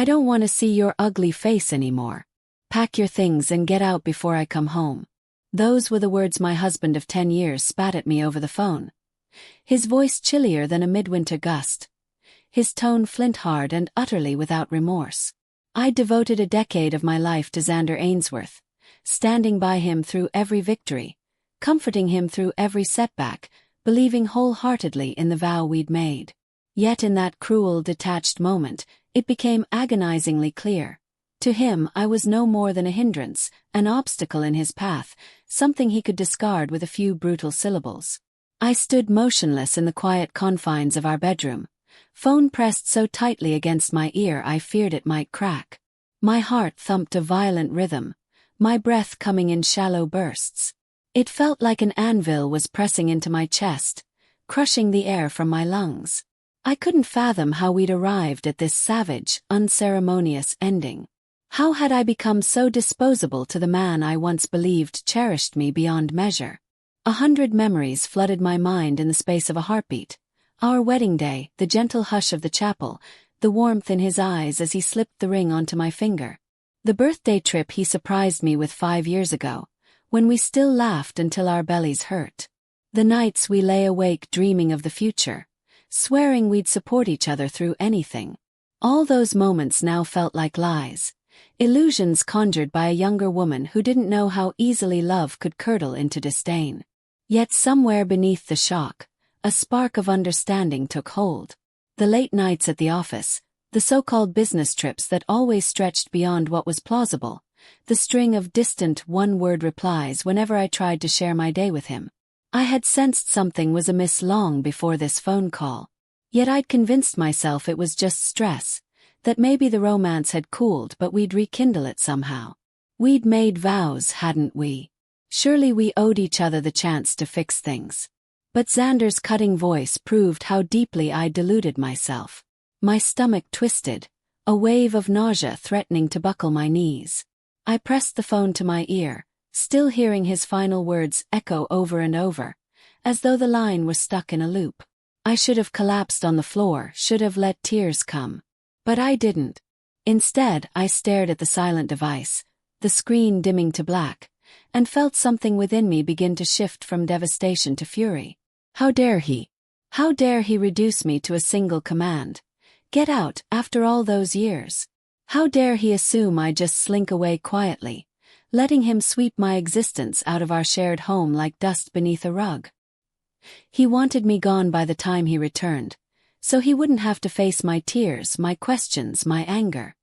don't want to see your ugly face anymore. Pack your things and get out before I come home." Those were the words my husband of 10 years spat at me over the phone. His voice chillier than a midwinter gust. His tone flint-hard and utterly without remorse. I devoted a decade of my life to Zander Ainsworth, standing by him through every victory, comforting him through every setback, believing wholeheartedly in the vow we'd made. Yet in that cruel, detached moment, it became agonizingly clear. To him, I was no more than a hindrance, an obstacle in his path, something he could discard with a few brutal syllables. I stood motionless in the quiet confines of our bedroom, phone pressed so tightly against my ear I feared it might crack. My heart thumped a violent rhythm, my breath coming in shallow bursts. It felt like an anvil was pressing into my chest, crushing the air from my lungs. I couldn't fathom how we'd arrived at this savage, unceremonious ending. How had I become so disposable to the man I once believed cherished me beyond measure? 100 memories flooded my mind in the space of a heartbeat. Our wedding day, the gentle hush of the chapel, the warmth in his eyes as he slipped the ring onto my finger. The birthday trip he surprised me with 5 years ago, when we still laughed until our bellies hurt. The nights we lay awake dreaming of the future, swearing we'd support each other through anything. All those moments now felt like lies. Illusions conjured by a younger woman who didn't know how easily love could curdle into disdain. Yet somewhere beneath the shock, a spark of understanding took hold. The late nights at the office, the so-called business trips that always stretched beyond what was plausible, the string of distant one-word replies whenever I tried to share my day with him. I had sensed something was amiss long before this phone call. Yet I'd convinced myself it was just stress, that maybe the romance had cooled but we'd rekindle it somehow. We'd made vows, hadn't we? Surely we owed each other the chance to fix things. But Zander's cutting voice proved how deeply I'd deluded myself. My stomach twisted, a wave of nausea threatening to buckle my knees. I pressed the phone to my ear, still hearing his final words echo over and over, as though the line was stuck in a loop. I should have collapsed on the floor, should have let tears come. But I didn't. Instead, I stared at the silent device, the screen dimming to black, and felt something within me begin to shift from devastation to fury. How dare he? How dare he reduce me to a single command? Get out, after all those years. How dare he assume I just slink away quietly, letting him sweep my existence out of our shared home like dust beneath a rug? He wanted me gone by the time he returned, so he wouldn't have to face my tears, my questions, my anger.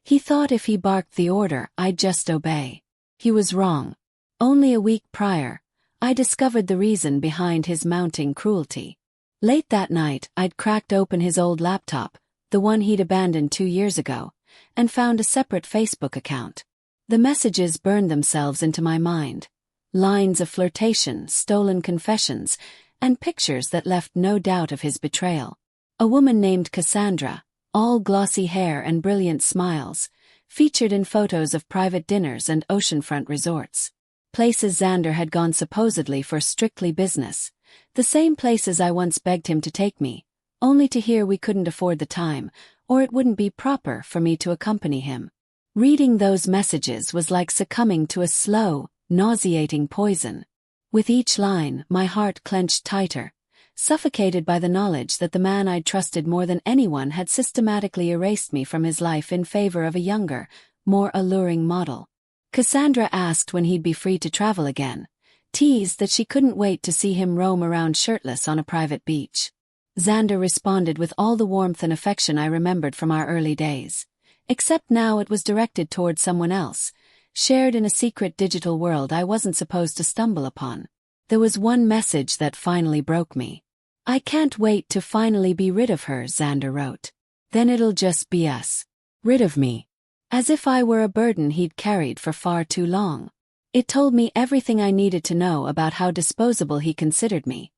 He thought if he barked the order, I'd just obey. He was wrong. Only a week prior, I discovered the reason behind his mounting cruelty. Late that night, I'd cracked open his old laptop, the one he'd abandoned 2 years ago, and found a separate Facebook account. The messages burned themselves into my mind. Lines of flirtation, stolen confessions, and pictures that left no doubt of his betrayal. A woman named Cassandra, all glossy hair and brilliant smiles, featured in photos of private dinners and oceanfront resorts. Places Zander had gone supposedly for strictly business, the same places I once begged him to take me, only to hear we couldn't afford the time, or it wouldn't be proper for me to accompany him. Reading those messages was like succumbing to a slow, nauseating poison. With each line, my heart clenched tighter, suffocated by the knowledge that the man I'd trusted more than anyone had systematically erased me from his life in favor of a younger, more alluring model. Cassandra asked when he'd be free to travel again, teased that she couldn't wait to see him roam around shirtless on a private beach. Zander responded with all the warmth and affection I remembered from our early days, except now it was directed toward someone else, shared in a secret digital world I wasn't supposed to stumble upon. There was one message that finally broke me. "I can't wait to finally be rid of her," Zander wrote. "Then it'll just be us. Rid of me." As if I were a burden he'd carried for far too long. It told me everything I needed to know about how disposable he considered me,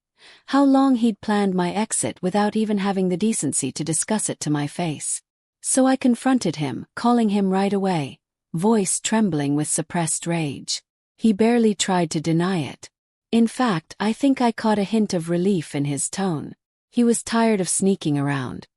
how long he'd planned my exit without even having the decency to discuss it to my face. So I confronted him, calling him right away, voice trembling with suppressed rage. He barely tried to deny it. In fact, I think I caught a hint of relief in his tone. He was tired of sneaking around.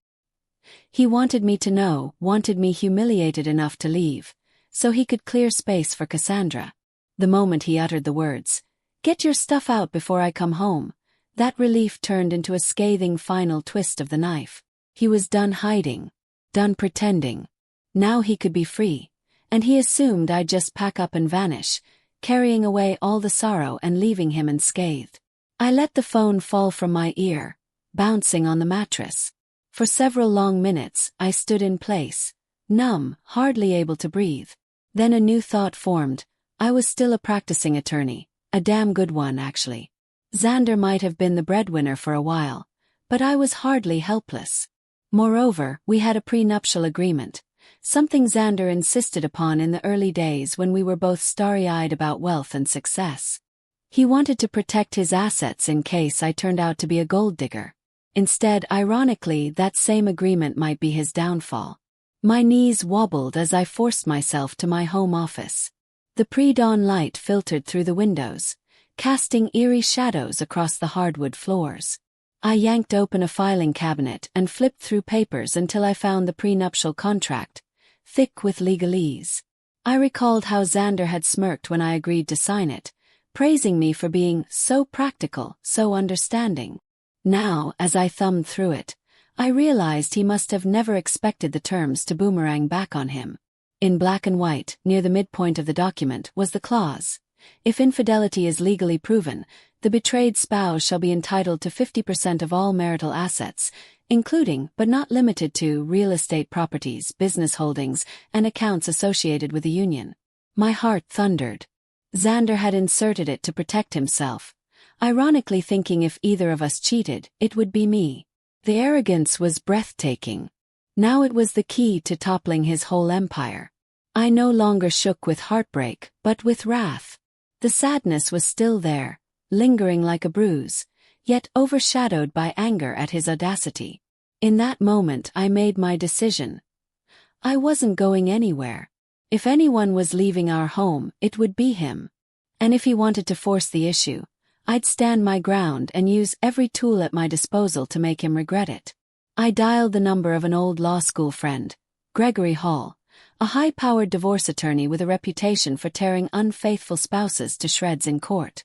He wanted me to know, wanted me humiliated enough to leave, so he could clear space for Cassandra. The moment he uttered the words, "Get your stuff out before I come home," that relief turned into a scathing final twist of the knife. He was done hiding, done pretending. Now he could be free, and he assumed I'd just pack up and vanish, carrying away all the sorrow and leaving him unscathed. I let the phone fall from my ear, bouncing on the mattress. For several long minutes, I stood in place, numb, hardly able to breathe. Then a new thought formed. I was still a practicing attorney, a damn good one actually. Zander might have been the breadwinner for a while, but I was hardly helpless. Moreover, we had a prenuptial agreement, something Zander insisted upon in the early days when we were both starry-eyed about wealth and success. He wanted to protect his assets in case I turned out to be a gold digger. Instead, ironically, that same agreement might be his downfall. My knees wobbled as I forced myself to my home office. The pre-dawn light filtered through the windows, casting eerie shadows across the hardwood floors. I yanked open a filing cabinet and flipped through papers until I found the prenuptial contract, thick with legalese. I recalled how Zander had smirked when I agreed to sign it, praising me for being so practical, so understanding. Now, as I thumbed through it, I realized he must have never expected the terms to boomerang back on him. In black and white, near the midpoint of the document, was the clause: if infidelity is legally proven, the betrayed spouse shall be entitled to 50% of all marital assets, including, but not limited to, real estate properties, business holdings, and accounts associated with the union. My heart thundered. Zander had inserted it to protect himself, ironically thinking if either of us cheated, it would be me. The arrogance was breathtaking. Now it was the key to toppling his whole empire. I no longer shook with heartbreak, but with wrath. The sadness was still there, lingering like a bruise, yet overshadowed by anger at his audacity. In that moment I made my decision. I wasn't going anywhere. If anyone was leaving our home, it would be him. And if he wanted to force the issue, I'd stand my ground and use every tool at my disposal to make him regret it. I dialed the number of an old law school friend, Gregory Hall, a high-powered divorce attorney with a reputation for tearing unfaithful spouses to shreds in court.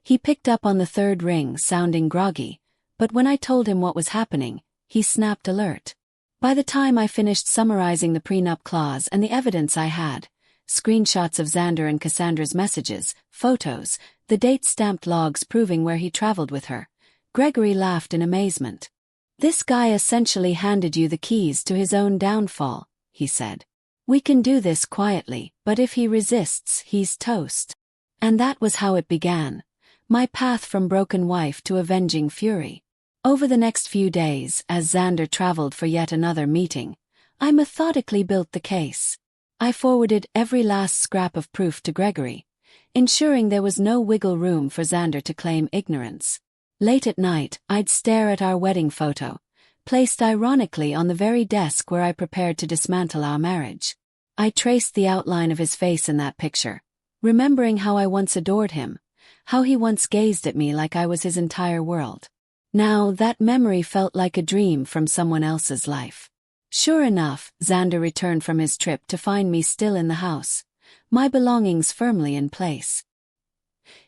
He picked up on the third ring, sounding groggy, but when I told him what was happening, he snapped alert. By the time I finished summarizing the prenup clause and the evidence I had, screenshots of Zander and Cassandra's messages, photos, the date-stamped logs proving where he traveled with her, Gregory laughed in amazement. "This guy essentially handed you the keys to his own downfall," he said. "We can do this quietly, but if he resists, he's toast." And that was how it began, my path from broken wife to avenging fury. Over the next few days, as Zander traveled for yet another meeting, I methodically built the case. I forwarded every last scrap of proof to Gregory, ensuring there was no wiggle room for Zander to claim ignorance. Late at night, I'd stare at our wedding photo, placed ironically on the very desk where I prepared to dismantle our marriage. I traced the outline of his face in that picture, remembering how I once adored him, how he once gazed at me like I was his entire world. Now that memory felt like a dream from someone else's life. Sure enough, Zander returned from his trip to find me still in the house, my belongings firmly in place.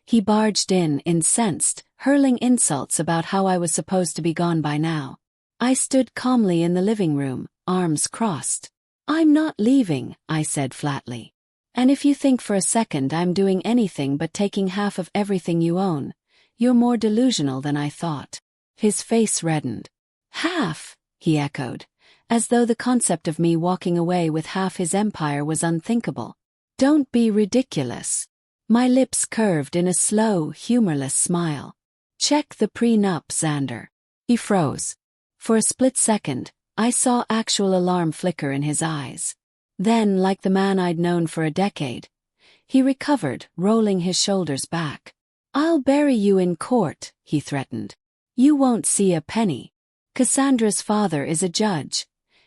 He barged in, incensed, hurling insults about how I was supposed to be gone by now. I stood calmly in the living room, arms crossed. "I'm not leaving," I said flatly. "And if you think for a second I'm doing anything but taking half of everything you own, you're more delusional than I thought." His face reddened. "Half," he echoed, as though the concept of me walking away with half his empire was unthinkable. "Don't be ridiculous." My lips curved in a slow, humorless smile. "Check the prenup, Zander." He froze. For a split second, I saw actual alarm flicker in his eyes. Then, like the man I'd known for a decade, he recovered, rolling his shoulders back. "I'll bury you in court," he threatened. "You won't see a penny. Cassandra's father is a judge.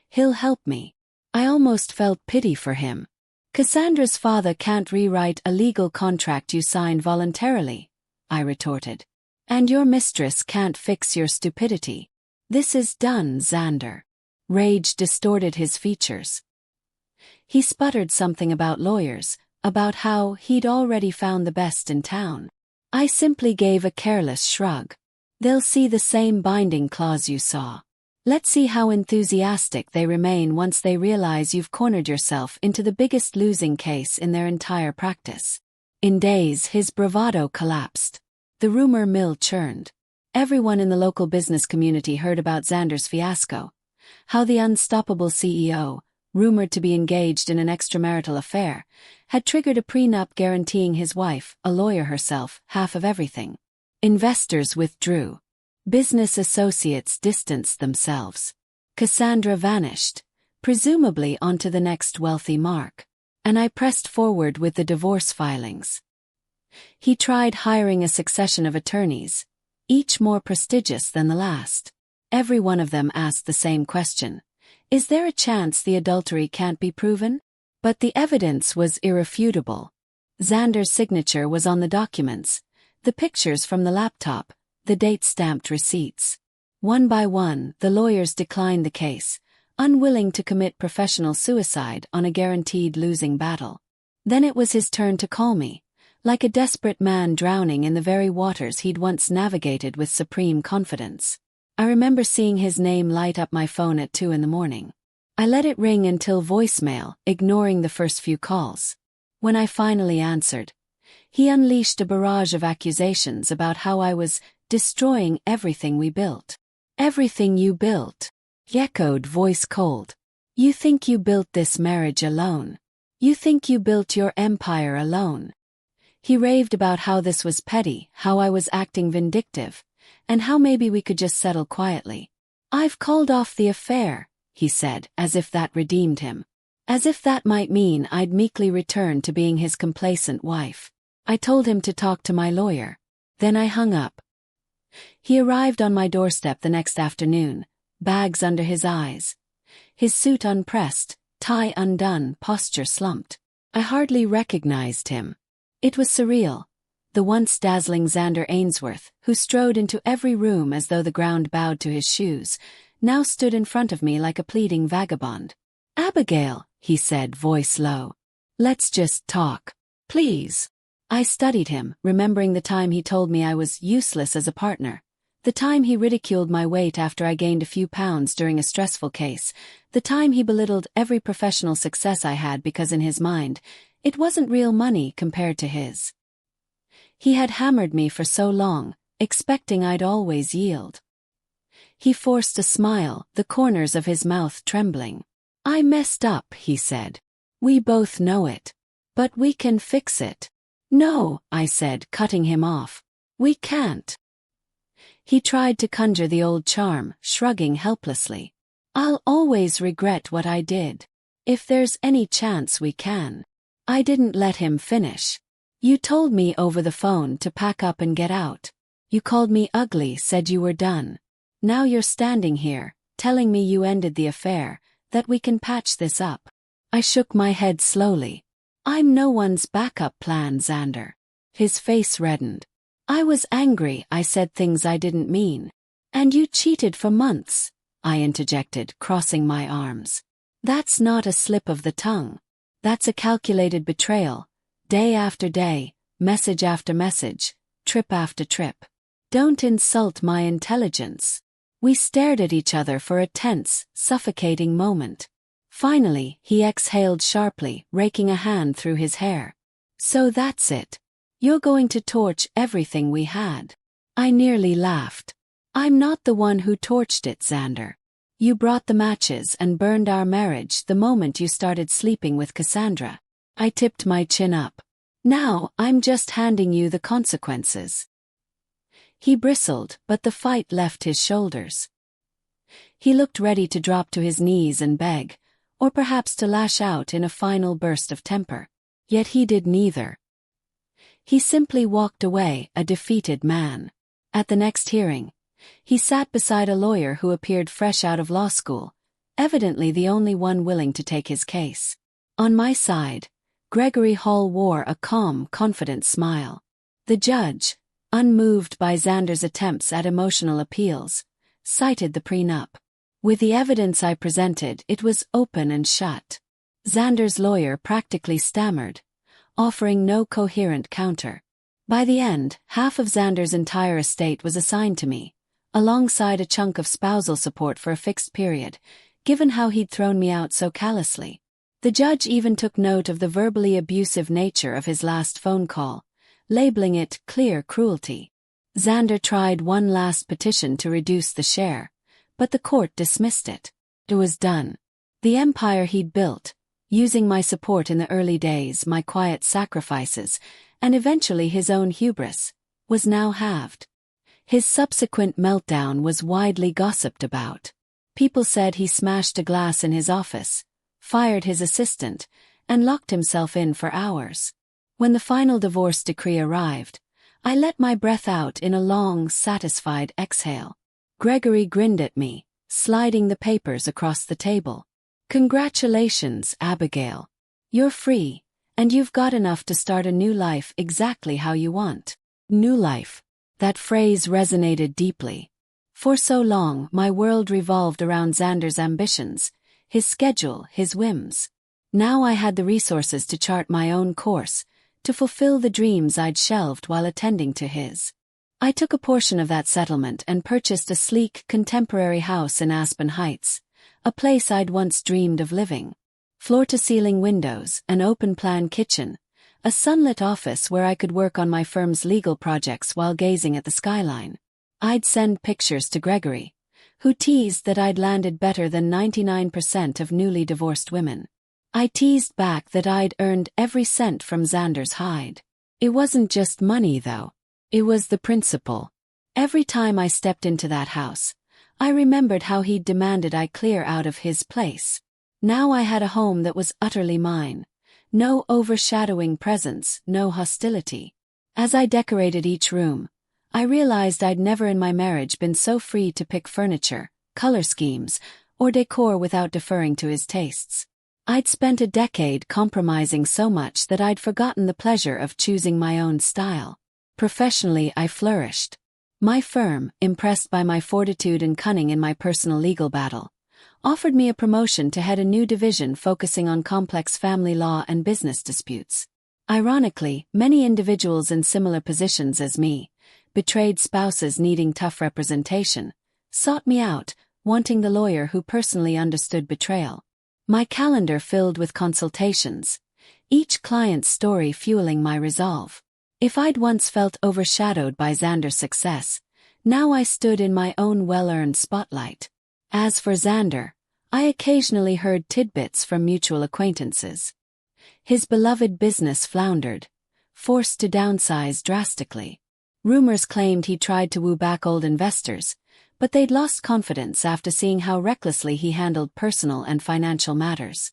He'll help me." I almost felt pity for him. "Cassandra's father can't rewrite a legal contract you signed voluntarily," I retorted. "And your mistress can't fix your stupidity. This is done, Zander." Rage distorted his features. He sputtered something about lawyers, about how he'd already found the best in town. I simply gave a careless shrug. They'll see the same binding clause you saw. Let's see how enthusiastic they remain once they realize you've cornered yourself into the biggest losing case in their entire practice. In days, his bravado collapsed. The rumor mill churned. Everyone in the local business community heard about Zander's fiasco. How the unstoppable CEO, rumored to be engaged in an extramarital affair, had triggered a prenup guaranteeing his wife, a lawyer herself, half of everything. Investors withdrew. Business associates distanced themselves. Cassandra vanished, presumably onto the next wealthy mark. And I pressed forward with the divorce filings. He tried hiring a succession of attorneys, each more prestigious than the last. Every one of them asked the same question. Is there a chance the adultery can't be proven? But the evidence was irrefutable. Zander's signature was on the documents, the pictures from the laptop, the date-stamped receipts. One by one, the lawyers declined the case, unwilling to commit professional suicide on a guaranteed losing battle. Then it was his turn to call me, like a desperate man drowning in the very waters he'd once navigated with supreme confidence. I remember seeing his name light up my phone at 2 a.m. I let it ring until voicemail, ignoring the first few calls. When I finally answered, he unleashed a barrage of accusations about how I was destroying everything we built. Everything you built, he echoed, voice cold. You think you built this marriage alone? You think you built your empire alone? He raved about how this was petty, how I was acting vindictive, and how maybe we could just settle quietly. I've called off the affair, he said, as if that redeemed him. As if that might mean I'd meekly return to being his complacent wife. I told him to talk to my lawyer. Then I hung up. He arrived on my doorstep the next afternoon, bags under his eyes. His suit unpressed, tie undone, posture slumped. I hardly recognized him. It was surreal. The once dazzling Zander Ainsworth, who strode into every room as though the ground bowed to his shoes, now stood in front of me like a pleading vagabond. Abigail, he said, voice low. Let's just talk. Please. I studied him, remembering the time he told me I was useless as a partner. The time he ridiculed my weight after I gained a few pounds during a stressful case. The time he belittled every professional success I had because in his mind, it wasn't real money compared to his. He had hammered me for so long, expecting I'd always yield. He forced a smile, the corners of his mouth trembling. I messed up, he said. We both know it. But we can fix it. No, I said, cutting him off. We can't. He tried to conjure the old charm, shrugging helplessly. I'll always regret what I did. If there's any chance we can. I didn't let him finish. You told me over the phone to pack up and get out. You called me ugly, said you were done. Now you're standing here, telling me you ended the affair, that we can patch this up. I shook my head slowly. I'm no one's backup plan, Zander. His face reddened. I was angry, I said things I didn't mean. And you cheated for months, I interjected, crossing my arms. That's not a slip of the tongue. That's a calculated betrayal. Day after day, message after message, trip after trip. Don't insult my intelligence. We stared at each other for a tense, suffocating moment. Finally, he exhaled sharply, raking a hand through his hair. So that's it. You're going to torch everything we had. I nearly laughed. I'm not the one who torched it, Zander. You brought the matches and burned our marriage the moment you started sleeping with Cassandra. I tipped my chin up. Now, I'm just handing you the consequences. He bristled, but the fight left his shoulders. He looked ready to drop to his knees and beg, or perhaps to lash out in a final burst of temper. Yet he did neither. He simply walked away, a defeated man. At the next hearing, he sat beside a lawyer who appeared fresh out of law school, evidently the only one willing to take his case. On my side, Gregory Hall wore a calm, confident smile. The judge, unmoved by Zander's attempts at emotional appeals, cited the prenup. With the evidence I presented, it was open and shut. Zander's lawyer practically stammered, offering no coherent counter. By the end, half of Zander's entire estate was assigned to me, alongside a chunk of spousal support for a fixed period, given how he'd thrown me out so callously. The judge even took note of the verbally abusive nature of his last phone call, labeling it clear cruelty. Zander tried one last petition to reduce the share, but the court dismissed it. It was done. The empire he'd built, using my support in the early days, my quiet sacrifices, and eventually his own hubris, was now halved. His subsequent meltdown was widely gossiped about. People said he smashed a glass in his office, fired his assistant, and locked himself in for hours. When the final divorce decree arrived, I let my breath out in a long, satisfied exhale. Gregory grinned at me, sliding the papers across the table. "Congratulations, Abigail. You're free, and you've got enough to start a new life exactly how you want." New life. That phrase resonated deeply. For so long, my world revolved around Zander's ambitions, his schedule, his whims. Now I had the resources to chart my own course, to fulfill the dreams I'd shelved while attending to his. I took a portion of that settlement and purchased a sleek, contemporary house in Aspen Heights, a place I'd once dreamed of living. Floor-to-ceiling windows, an open-plan kitchen, a sunlit office where I could work on my firm's legal projects while gazing at the skyline. I'd send pictures to Gregory, who teased that I'd landed better than 99% of newly divorced women. I teased back that I'd earned every cent from Zander's hide. It wasn't just money, though. It was the principle. Every time I stepped into that house, I remembered how he'd demanded I clear out of his place. Now I had a home that was utterly mine. No overshadowing presence, no hostility. As I decorated each room, I realized I'd never in my marriage been so free to pick furniture, color schemes, or decor without deferring to his tastes. I'd spent a decade compromising so much that I'd forgotten the pleasure of choosing my own style. Professionally, I flourished. My firm, impressed by my fortitude and cunning in my personal legal battle, offered me a promotion to head a new division focusing on complex family law and business disputes. Ironically, many individuals in similar positions as me, betrayed spouses needing tough representation, sought me out, wanting the lawyer who personally understood betrayal. My calendar filled with consultations, each client's story fueling my resolve. If I'd once felt overshadowed by Zander's success, now I stood in my own well-earned spotlight. As for Zander, I occasionally heard tidbits from mutual acquaintances. His beloved business floundered, forced to downsize drastically. Rumors claimed he tried to woo back old investors, but they'd lost confidence after seeing how recklessly he handled personal and financial matters.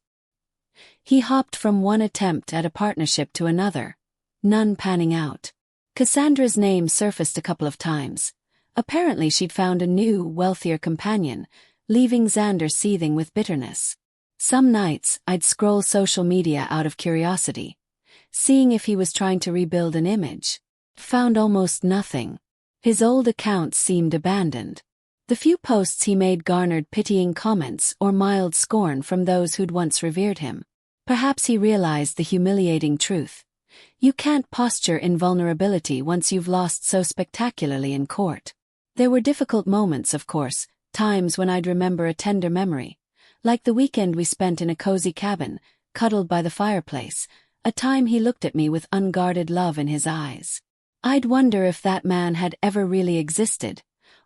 He hopped from one attempt at a partnership to another, none panning out. Cassandra's name surfaced a couple of times. Apparently she'd found a new, wealthier companion, leaving Zander seething with bitterness. Some nights, I'd scroll social media out of curiosity, seeing if he was trying to rebuild an image. Found almost nothing. His old accounts seemed abandoned. The few posts he made garnered pitying comments or mild scorn from those who'd once revered him. Perhaps he realized the humiliating truth. You can't posture in vulnerability once you've lost so spectacularly in court. There were difficult moments, of course, times when I'd remember a tender memory, like the weekend we spent in a cozy cabin, cuddled by the fireplace, a time he looked at me with unguarded love in his eyes. I'd wonder if that man had ever really existed,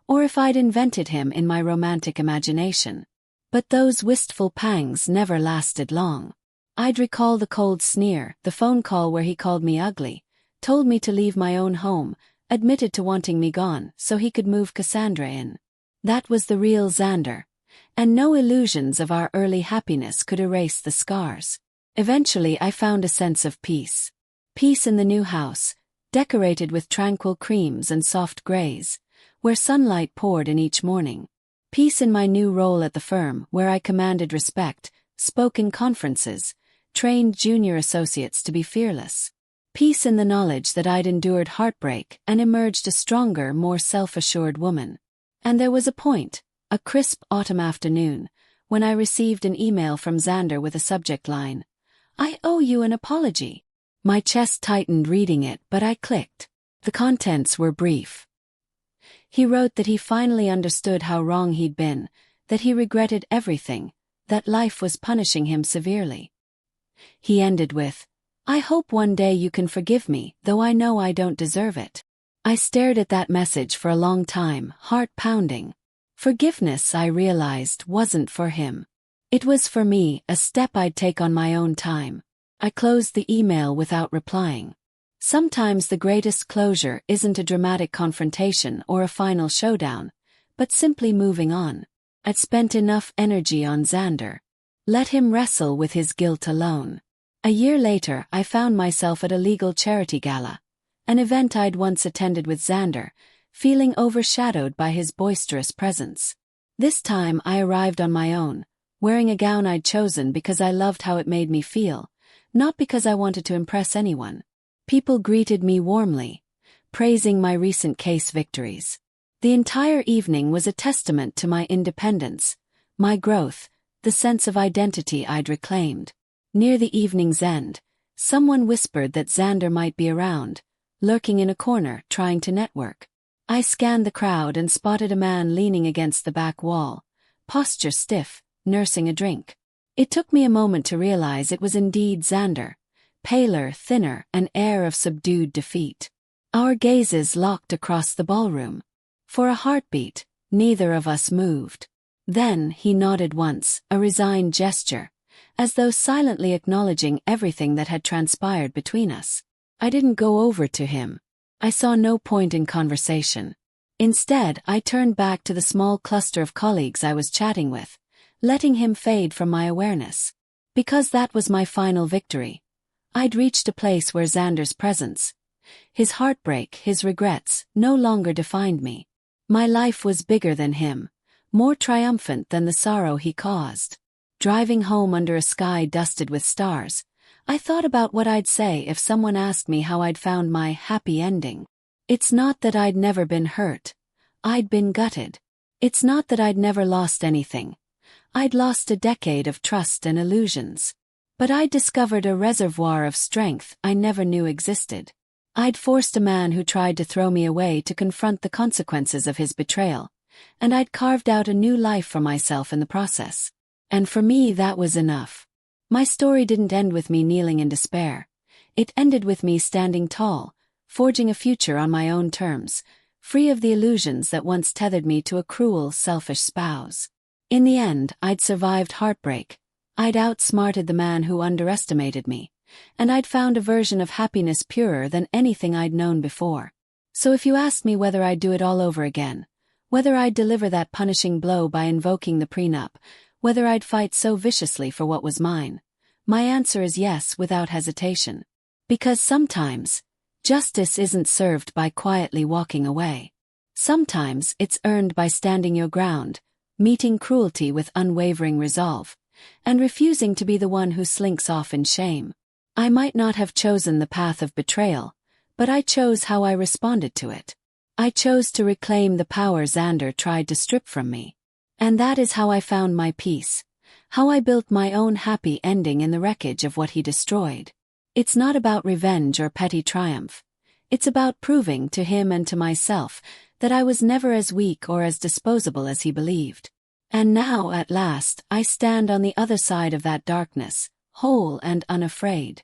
or if I'd invented him in my romantic imagination. But those wistful pangs never lasted long. I'd recall the cold sneer, the phone call where he called me ugly, told me to leave my own home, admitted to wanting me gone so he could move Cassandra in. That was the real Zander, and no illusions of our early happiness could erase the scars. Eventually I found a sense of peace. Peace in the new house, decorated with tranquil creams and soft grays, where sunlight poured in each morning. Peace in my new role at the firm, where I commanded respect, spoke in conferences, trained junior associates to be fearless. Peace in the knowledge that I'd endured heartbreak and emerged a stronger, more self-assured woman. And there was a point, A crisp autumn afternoon, when I received an email from Zander with a subject line, "I owe you an apology." My chest tightened reading it, but I clicked. The contents were brief. He wrote that he finally understood how wrong he'd been, that he regretted everything, that life was punishing him severely. He ended with, "I hope one day you can forgive me, though I know I don't deserve it." I stared at that message for a long time, heart pounding. Forgiveness, I realized, wasn't for him. It was for me, a step I'd take on my own time. I closed the email without replying. Sometimes the greatest closure isn't a dramatic confrontation or a final showdown, but simply moving on. I'd spent enough energy on Zander. Let him wrestle with his guilt alone. A year later, I found myself at a legal charity gala, an event I'd once attended with Zander, feeling overshadowed by his boisterous presence. This time I arrived on my own, wearing a gown I'd chosen because I loved how it made me feel, not because I wanted to impress anyone. People greeted me warmly, praising my recent case victories. The entire evening was a testament to my independence, my growth, the sense of identity I'd reclaimed. Near the evening's end, someone whispered that Zander might be around, lurking in a corner, trying to network. I scanned the crowd and spotted a man leaning against the back wall, posture stiff, nursing a drink. It took me a moment to realize it was indeed Zander, paler, thinner, an air of subdued defeat. Our gazes locked across the ballroom. For a heartbeat, neither of us moved. Then he nodded once, a resigned gesture, as though silently acknowledging everything that had transpired between us. I didn't go over to him. I saw no point in conversation. Instead, I turned back to the small cluster of colleagues I was chatting with, letting him fade from my awareness. Because that was my final victory. I'd reached a place where Zander's presence, his heartbreak, his regrets, no longer defined me. My life was bigger than him, more triumphant than the sorrow he caused. Driving home under a sky dusted with stars, I thought about what I'd say if someone asked me how I'd found my happy ending. It's not that I'd never been hurt. I'd been gutted. It's not that I'd never lost anything. I'd lost a decade of trust and illusions. But I'd discovered a reservoir of strength I never knew existed. I'd forced a man who tried to throw me away to confront the consequences of his betrayal, and I'd carved out a new life for myself in the process. And for me, that was enough. My story didn't end with me kneeling in despair. It ended with me standing tall, forging a future on my own terms, free of the illusions that once tethered me to a cruel, selfish spouse. In the end, I'd survived heartbreak. I'd outsmarted the man who underestimated me, and I'd found a version of happiness purer than anything I'd known before. So if you asked me whether I'd do it all over again, whether I'd deliver that punishing blow by invoking the prenup, whether I'd fight so viciously for what was mine, my answer is yes, without hesitation. Because sometimes, justice isn't served by quietly walking away. Sometimes it's earned by standing your ground, meeting cruelty with unwavering resolve, and refusing to be the one who slinks off in shame. I might not have chosen the path of betrayal, but I chose how I responded to it. I chose to reclaim the power Zander tried to strip from me. And that is how I found my peace, how I built my own happy ending in the wreckage of what he destroyed. It's not about revenge or petty triumph. It's about proving to him and to myself that I was never as weak or as disposable as he believed. And now, at last, I stand on the other side of that darkness, whole and unafraid.